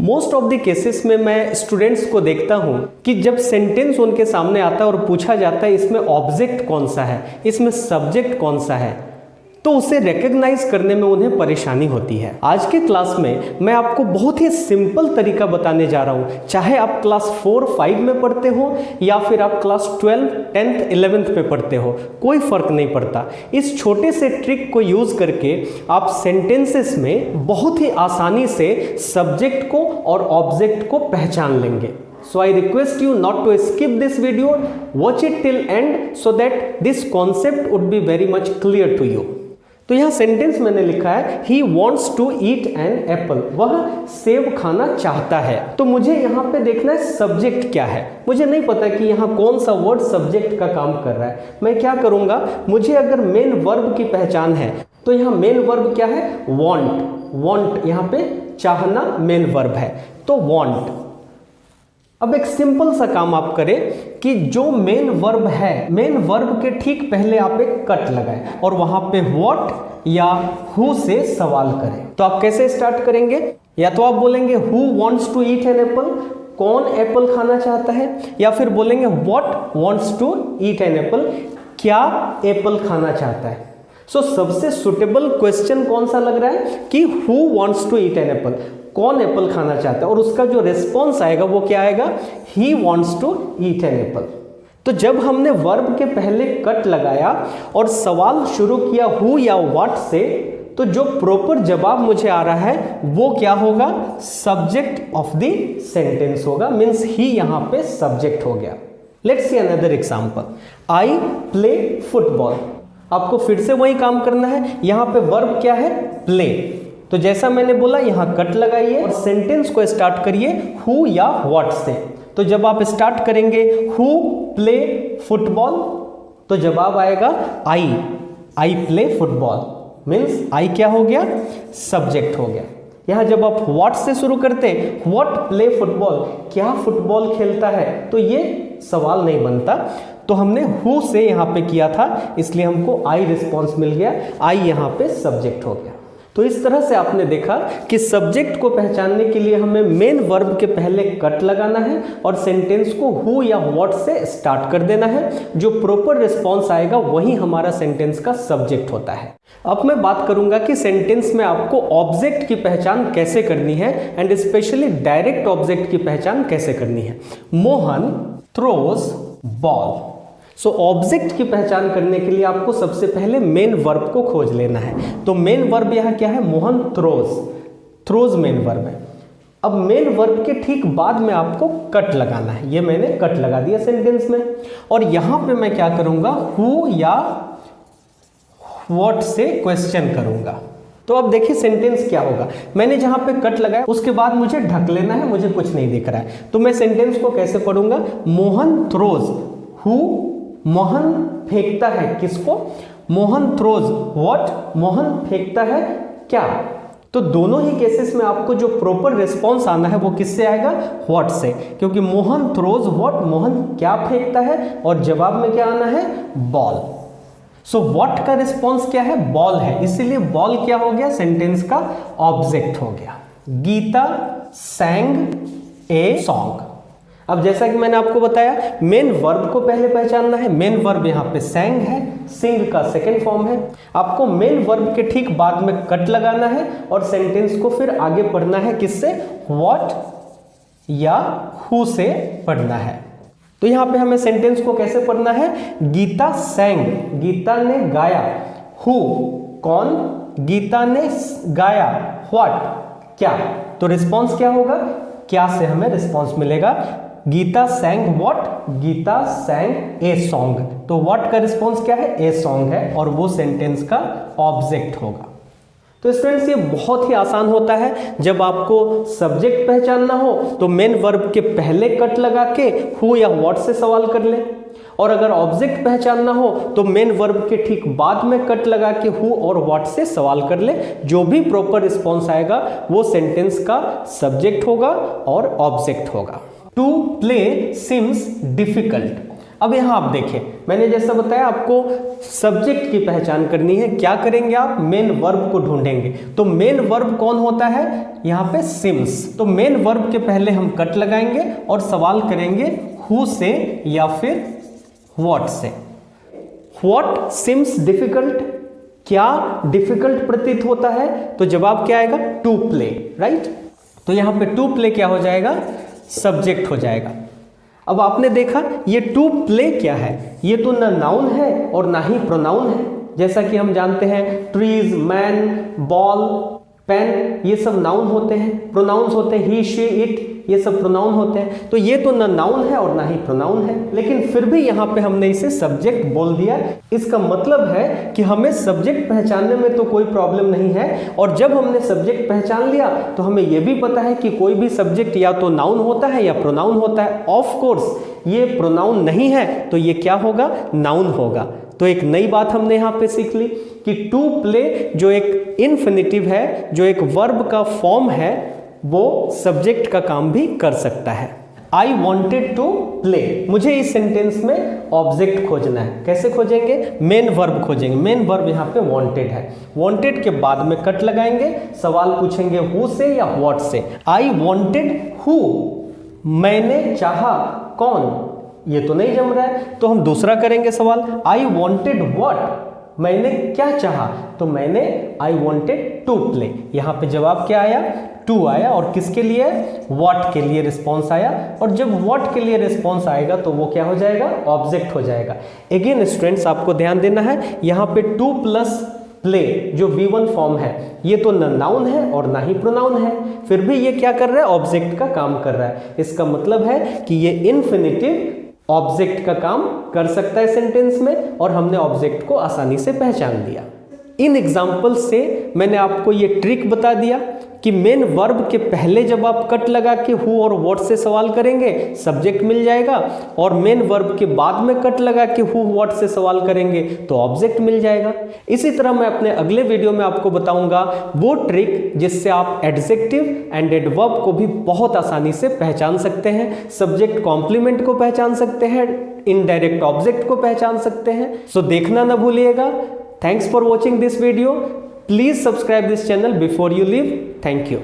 Most of the cases में मैं students को देखता हूं कि जब सेंटेंस उनके सामने आता है और पूछा जाता है इसमें ऑब्जेक्ट कौन सा है, इसमें सब्जेक्ट कौन सा है, तो उसे रिकॉग्नाइज करने में उन्हें परेशानी होती है। आज के क्लास में मैं आपको बहुत ही सिंपल तरीका बताने जा रहा हूं। चाहे आप क्लास 4-5 में पढ़ते हो या फिर आप क्लास 12, 10th, 11th में पढ़ते हो, कोई फर्क नहीं पड़ता। इस छोटे से ट्रिक को यूज करके आप सेंटेंसेस में बहुत ही आसानी से सब्जेक्ट को और ऑब्जेक्ट को पहचान लेंगे। So I request you not to skip this video, watch it till end so that this concept would be very much clear to you. तो यहाँ सेंटेंस मैंने लिखा है he wants to eat an apple, वह सेब खाना चाहता है। तो मुझे यहाँ पे देखना है सब्जेक्ट क्या है। मुझे नहीं पता कि यहाँ कौन सा वर्ड सब्जेक्ट का काम कर रहा है। मैं क्या करूँगा, मुझे अगर मेन वर्ब की पहचान है तो यहाँ मेन वर्ब क्या है, want यहाँ पे चाहना मेन वर्ब है, तो want। अब एक सिंपल सा काम आप करें कि जो मेन वर्ब है, मेन वर्ब के ठीक पहले आप एक कट लगाएं और वहां पे व्हाट या हु से सवाल करें। तो आप कैसे स्टार्ट करेंगे, या तो आप बोलेंगे who wants to eat an apple, कौन एप्पल खाना चाहता है, या फिर बोलेंगे what wants to eat an apple, क्या एप्पल खाना चाहता है। सो सबसे सुटेबल क्वेश्चन कौन सा लग रहा है कि who wants to eat an apple, कौन एप्पल खाना चाहता है, और उसका जो रिस्पॉन्स आएगा वो क्या आएगा, he wants to eat an apple. तो जब हमने वर्ब के पहले कट लगाया और सवाल शुरू किया हु या व्हाट से, तो जो प्रॉपर जवाब मुझे आ रहा है वो क्या होगा, सब्जेक्ट ऑफ द सेंटेंस होगा, मीन्स ही यहाँ पे सब्जेक्ट हो गया। Let's see another example, I play football. आपको फिर से वही काम करना है। यहाँ पे वर्ब क्या है, प्ले। तो जैसा मैंने बोला यहाँ कट लगाइए और सेंटेंस को स्टार्ट करिए हु या व्हाट से। तो जब आप स्टार्ट करेंगे हु प्ले फुटबॉल, तो जवाब आएगा I play football, means I क्या हो गया, सब्जेक्ट हो गया। यहाँ जब आप व्हाट से शुरू करते, व्हाट प्ले फुटबॉल, क्या फुटबॉल खेलता है, तो ये सवाल नहीं बनता। तो हमने हु से यहाँ पे किया था, इसलिए हमको आई रिस्पॉन्स मिल गया, आई यहाँ पे सब्जेक्ट हो गया। तो इस तरह से आपने देखा कि सब्जेक्ट को पहचानने के लिए हमें मेन वर्ब के पहले कट लगाना है और सेंटेंस को हु या व्हाट से स्टार्ट कर देना है। जो प्रॉपर रिस्पॉन्स आएगा वही हमारा सेंटेंस का सब्जेक्ट होता है। अब मैं बात करूंगा कि सेंटेंस में आपको ऑब्जेक्ट की पहचान कैसे करनी है, एंड स्पेशली डायरेक्ट ऑब्जेक्ट की पहचान कैसे करनी है। Mohan throws ball. So object की पहचान करने के लिए आपको सबसे पहले मेन वर्ब को खोज लेना है। तो मेन वर्ब यहाँ क्या है, मोहन थ्रोज मेन वर्ब है। अब मेन वर्ब के ठीक बाद में आपको कट लगाना है। ये मैंने कट लगा दिया सेंटेंस में, और यहाँ पे मैं क्या करूँगा, हु या व्हाट से क्वेश्चन करूँगा। तो अब देखिए सेंटेंस क्या होगा, मैंने जहाँ पे कट लगाया उसके बाद मुझे ढक लेना है, मुझे कुछ नहीं दिख रहा है। तो मैं सेंटेंस को कैसे पढ़ूंगा, मोहन थ्रोज, हु मोहन फेंकता है, किसको, मोहन थ्रोज व्हाट, मोहन फेंकता है क्या। तो दोनों ही केसेस में आपको जो प्रॉपर रिस्पॉन्स आना है वो किससे आएगा, व्हाट से, क्योंकि मोहन थ्रोज व्हाट, मोहन क्या फेंकता है, और जवाब में क्या आना है, बॉल। सो व्हाट का रिस्पॉन्स क्या है, बॉल है, इसीलिए बॉल क्या हो गया, सेंटेंस का ऑब्जेक्ट हो गया। Geeta sang a song. अब जैसा कि मैंने आपको बताया मेन वर्ब को पहले पहचानना है। मेन वर्ब यहाँ पे सैंग है, सिंग का सेकेंड फॉर्म है। आपको मेन वर्ब के ठीक बाद में कट लगाना है और सेंटेंस को फिर आगे पढ़ना है, किससे, व्हाट या हु से पढ़ना है। तो यहाँ पे हमें सेंटेंस को कैसे पढ़ना है, गीता सैंग, गीता ने गाया, हु कौन, गीता ने गाया, व्हाट क्या। तो रिस्पॉन्स क्या होगा, क्या से हमें रिस्पॉन्स मिलेगा, Geeta sang what, Geeta sang a song. तो व्हाट का रिस्पॉन्स क्या है, ए सॉन्ग है, और वो सेंटेंस का ऑब्जेक्ट होगा। तो स्टूडेंट्स ये बहुत ही आसान होता है। जब आपको सब्जेक्ट पहचानना हो तो मेन वर्ब के पहले कट लगा के हु या व्हाट से सवाल कर ले, और अगर ऑब्जेक्ट पहचानना हो तो मेन वर्ब के ठीक बाद में कट लगा के हु और व्हाट से सवाल कर ले। जो भी प्रॉपर रिस्पॉन्स आएगा वो सेंटेंस का सब्जेक्ट होगा और ऑब्जेक्ट होगा। To play seems difficult. अब यहाँ आप देखें, मैंने जैसा बताया आपको सब्जेक्ट की पहचान करनी है। क्या करेंगे आप? मेन वर्ब को ढूंढेंगे। तो मेन वर्ब कौन होता है? यहाँ पे सिम्स। तो मेन वर्ब के पहले हम कट लगाएंगे और सवाल करेंगे हु से या फिर व्हाट से। व्हाट सिम्स डिफिकल्ट, क्या डिफिकल्ट प्रतीत होता है? तो जवाब क्या आएगा? To play, right. तो यहां पे टू प्ले क्या हो जाएगा? सब्जेक्ट हो जाएगा। अब आपने देखा ये टू प्ले क्या है? ये तो ना नाउन है और ना ही प्रोनाउन है। जैसा कि हम जानते हैं ट्रीज, मैन, बॉल, पेन, ये सब नाउन होते हैं, प्रोनाउंस होते हैं। ही, शी, इट, ये सब प्रोनाउन होते हैं। तो ये तो ना नाउन है और ना ही प्रोनाउन है, लेकिन फिर भी यहाँ पे हमने इसे सब्जेक्ट बोल दिया। इसका मतलब है कि हमें सब्जेक्ट पहचानने में तो कोई प्रॉब्लम नहीं है, और जब हमने सब्जेक्ट पहचान लिया तो हमें यह भी पता है कि कोई भी सब्जेक्ट या तो नाउन होता है या प्रोनाउन होता है। ऑफ कोर्स ये प्रोनाउन नहीं है तो ये क्या होगा? नाउन होगा। तो एक नई बात हमने यहाँ पे सीख ली कि टू प्ले जो एक इन्फिनिटिव है, जो एक वर्ब का फॉर्म है, वो सब्जेक्ट का काम भी कर सकता है। आई वॉन्टेड टू प्ले, मुझे इस सेंटेंस में ऑब्जेक्ट खोजना है। कैसे खोजेंगे? मेन वर्ब खोजेंगे। मेन वर्ब यहाँ पे वॉन्टेड है। वॉन्टेड के बाद में कट लगाएंगे, सवाल पूछेंगे हु से या व्हाट से। आई वॉन्टेड हु, मैंने चाहा कौन? ये तो नहीं जम रहा है, तो हम दूसरा करेंगे सवाल। आई वॉन्टेड व्हाट, मैंने क्या चाहा? तो मैंने आई वॉन्टेड टू प्ले। यहाँ पे जवाब क्या आया? टू आया। और किसके लिए? व्हाट के लिए रिस्पॉन्स आया। और जब व्हाट के लिए रिस्पॉन्स आएगा तो वो क्या हो जाएगा? ऑब्जेक्ट हो जाएगा। अगेन स्टूडेंट्स आपको ध्यान देना है, यहाँ पे टू प्लस प्ले जो V1 फॉर्म है, ये तो ना नाउन है और ना ही प्रोनाउन है, फिर भी ये क्या कर रहा है? ऑब्जेक्ट का काम कर रहा है। इसका मतलब है कि ये इन्फिनिटिव ऑब्जेक्ट का काम कर सकता है सेंटेंस में, और हमने ऑब्जेक्ट को आसानी से पहचान लिया। इन एग्जाम्पल से मैंने आपको ये ट्रिक बता दिया कि मेन वर्ब के पहले जब आप कट लगा के हु और व्हाट से सवाल करेंगे सब्जेक्ट मिल जाएगा, और मेन वर्ब के बाद में कट लगा के हु व्हाट से सवाल करेंगे तो ऑब्जेक्ट मिल जाएगा। इसी तरह मैं अपने अगले वीडियो में आपको बताऊंगा वो ट्रिक जिससे आप एडजेक्टिव एंड एडवर्ब को भी बहुत आसानी से पहचान सकते हैं, सब्जेक्ट कॉम्प्लीमेंट को पहचान सकते हैं, इनडायरेक्ट ऑब्जेक्ट को पहचान सकते हैं। सो देखना ना भूलिएगा। Thanks for watching this video. Please subscribe this channel before you leave. Thank you.